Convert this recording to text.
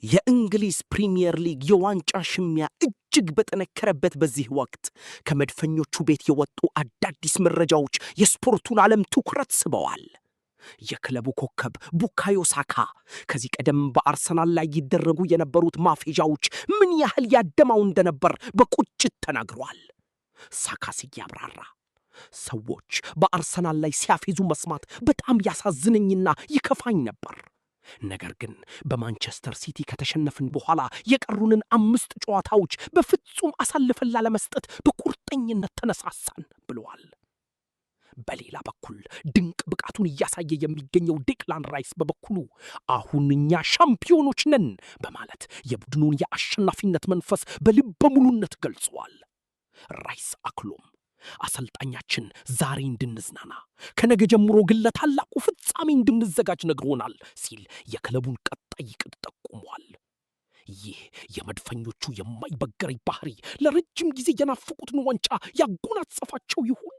የእንግሊዝ ፕሪሚየር ሊግ የዋንጫ ሽሚያ እጅግ በጠነከረበት በዚህ ወቅት ከመድፈኞቹ ቤት የወጡ አዳዲስ መረጃዎች የስፖርቱን ዓለም ትኩረት ስበዋል። የክለቡ ኮከብ ቡካዮ ሳካ ከዚህ ቀደም በአርሰናል ላይ ይደረጉ የነበሩት ማፌዣዎች ምን ያህል ያደማው እንደነበር በቁጭት ተናግሯል። ሳካ ሲያብራራ ሰዎች በአርሰናል ላይ ሲያፌዙ መስማት በጣም ያሳዝነኝና ይከፋኝ ነበር። ነገር ግን በማንቸስተር ሲቲ ከተሸነፍን በኋላ የቀሩንን 5 ጨዋታዎች በፍጹም አሳልፈን ላለመስጠት በቁርጠኝነት ተነሳሳን ብለዋል። በሌላ በኩል ድንቅ ብቃቱን እያሳየ የሚገኘው ዴክላን ራይስ በበኩሉ አሁን እኛ ሻምፒዮኖች ነን በማለት የቡድኑን የአሸናፊነት መንፈስ በልበ ሙሉነት ገልጿል። ራይስ አክሎም አሰልጣኛችን ዛሬ እንድንዝናና ከነገ ጀምሮ ግን ለታላቁ ፍጻሜ እንድንዘጋጅ ነግሮናል ሲል የክለቡን ቀጣይ ዕቅድ ጠቁሟል። ይህ የመድፈኞቹ የማይበገር ባህሪ ለረጅም ጊዜ የናፈቁትን ዋንጫ ያጎናጸፋቸው ይሆን?